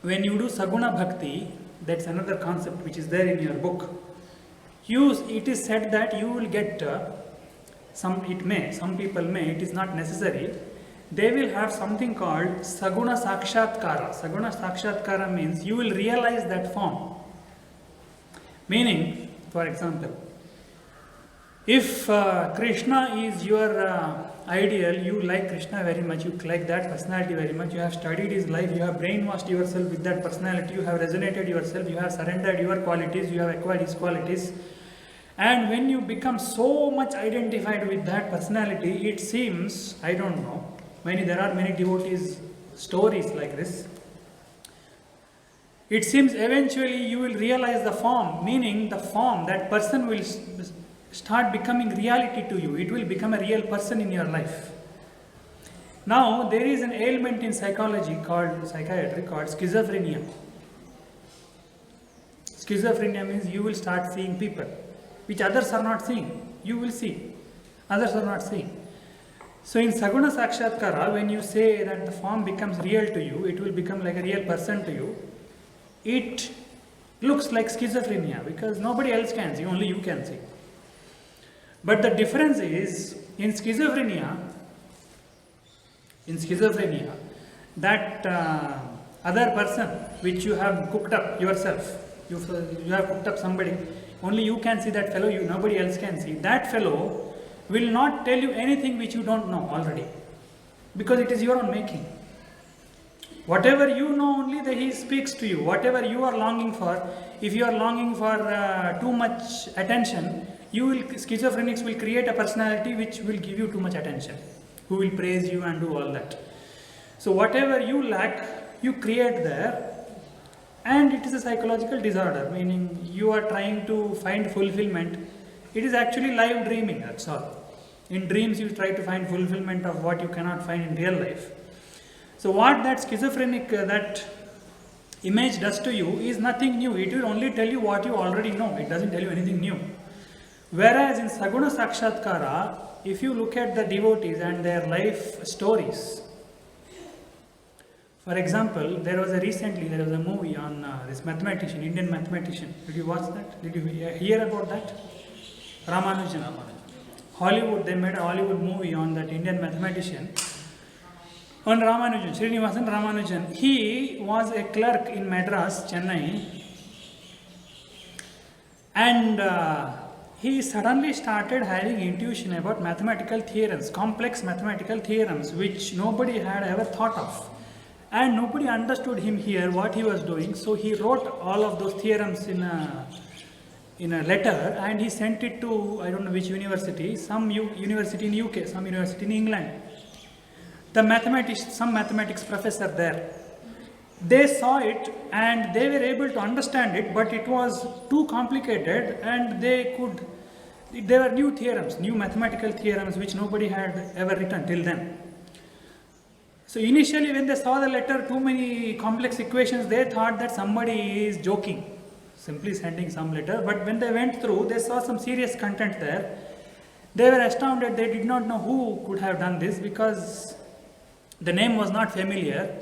when you do Saguna Bhakti, that's another concept which is there in your book. It is said that you will get some people may, it is not necessary. They will have something called Saguna Sakshatkara. Saguna Sakshatkara means you will realize that form. Meaning, for example, if Krishna is your ideal, you like Krishna very much, you like that personality very much, you have studied his life, you have brainwashed yourself with that personality, you have resonated yourself, you have surrendered your qualities, you have acquired his qualities. And when you become so much identified with that personality, it seems, I don't know, there are many devotees stories like this. It seems eventually you will realize the form, meaning the form, that person will start becoming reality to you. It will become a real person in your life. Now, there is an ailment in psychiatry called schizophrenia. Schizophrenia means you will start seeing people which others are not seeing. You will see. Others are not seeing. So in Saguna Sakshatkara, when you say that the form becomes real to you, it will become like a real person to you, it looks like schizophrenia because nobody else can see, only you can see. But the difference is, in schizophrenia, that other person which you have cooked up yourself, you have cooked up somebody, only you can see that fellow, nobody else can see. That fellow will not tell you anything which you don't know already, because it is your own making. Whatever you know only that he speaks to you. Whatever you are longing for, if you are longing for too much attention, schizophrenics will create a personality which will give you too much attention, who will praise you and do all that. So whatever you lack, you create there, and it is a psychological disorder, meaning you are trying to find fulfillment. It is actually live dreaming, that's all. In dreams you try to find fulfillment of what you cannot find in real life. So what that schizophrenic, that image does to you is nothing new. It will only tell you what you already know. It doesn't tell you anything new. Whereas in Saguna Sakshatkara, if you look at the devotees and their life stories, for example, there was a movie on this mathematician, Indian mathematician. Did you watch that? Did you hear about that? Ramanujan. Hollywood, they made a Hollywood movie on that Indian mathematician. On Ramanujan, Srinivasan Ramanujan. He was a clerk in Madras, Chennai, and he suddenly started having intuition about mathematical theorems, complex mathematical theorems, which nobody had ever thought of. And nobody understood him here, what he was doing. So he wrote all of those theorems in a letter, and he sent it to, I don't know which university, some university in UK, some university in England. Some mathematics professor there, they saw it and they were able to understand it, but it was too complicated, and there were new theorems, new mathematical theorems which nobody had ever written till then. So initially when they saw the letter, too many complex equations, they thought that somebody is joking, simply sending some letter. But when they went through, they saw some serious content there. They were astounded. They did not know who could have done this because the name was not familiar.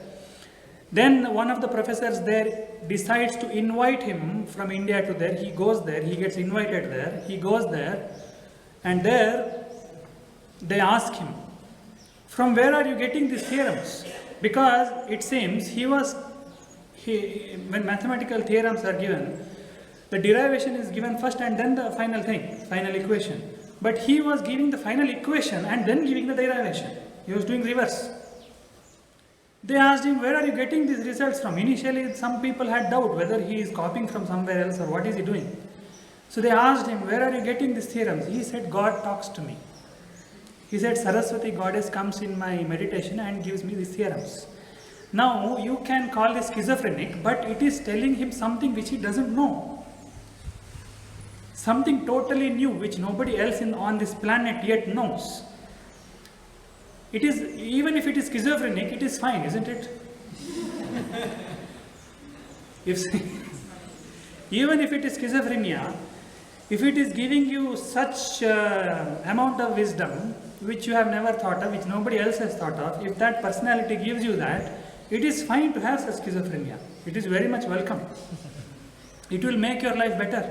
Then one of the professors there decides to invite him from India to there. He goes there, he gets invited there, he goes there, and there they ask him, from where are you getting these theorems? Because it seems when mathematical theorems are given, the derivation is given first and then the final equation. But he was giving the final equation and then giving the derivation. He was doing reverse. They asked him, where are you getting these results from? Initially, some people had doubt whether he is copying from somewhere else or what is he doing. So they asked him, where are you getting these theorems? He said, God talks to me. He said, Saraswati goddess comes in my meditation and gives me these theorems. Now, you can call this schizophrenic, but it is telling him something which he doesn't know. Something totally new which nobody else on this planet yet knows. It is, even if it is schizophrenic, it is fine, isn't it? Even if it is schizophrenia, if it is giving you such amount of wisdom which you have never thought of, which nobody else has thought of, if that personality gives you that, It is fine to have such schizophrenia. It is very much welcome. It will make your life better.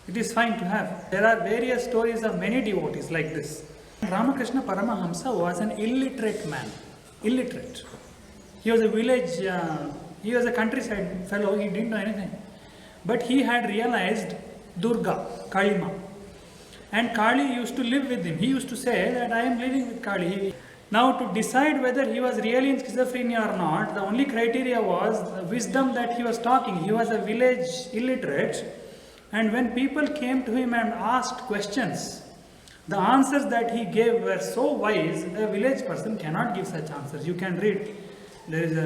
It is fine to have. There are various stories of many devotees like this. Ramakrishna Paramahamsa was an illiterate man. Illiterate. He was a village, he was a countryside fellow, he didn't know anything. But he had realized Durga, Kalima. And Kali used to live with him. He used to say that I am living with Kali. Now to decide whether he was really in schizophrenia or not, the only criteria was the wisdom that he was talking. He was a village illiterate. And when people came to him and asked questions, the answers that he gave were so wise, a village person cannot give such answers. You can read. There is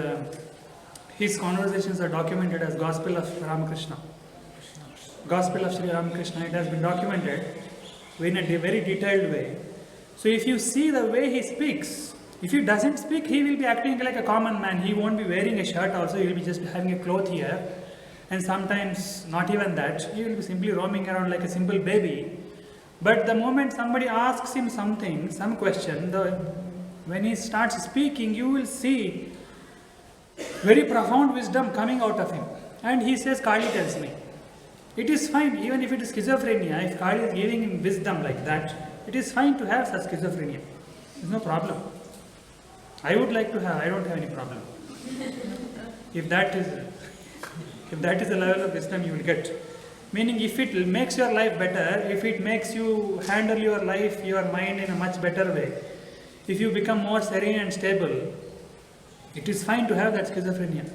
his conversations are documented as Gospel of Ramakrishna. Gospel of Sri Ramakrishna, it has been documented in a very detailed way. So if you see the way he speaks, if he doesn't speak, he will be acting like a common man. He won't be wearing a shirt also, he will be just having a cloth here. And sometimes not even that, he will be simply roaming around like a simple baby. But the moment somebody asks him something, some question, when he starts speaking, you will see very profound wisdom coming out of him. And he says, Kali tells me. It is fine, even if it is schizophrenia, if Kali is giving him wisdom like that, it is fine to have such schizophrenia. There is no problem. I would like to have, I don't have any problem. If that is the level of wisdom you will get. Meaning if it makes your life better, if it makes you handle your life, your mind in a much better way, if you become more serene and stable, it is fine to have that schizophrenia.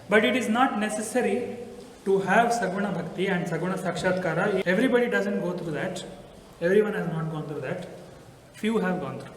But it is not necessary to have Saguna Bhakti and Saguna Sakshatkara. Everybody doesn't go through that. Everyone has not gone through that. Few have gone through.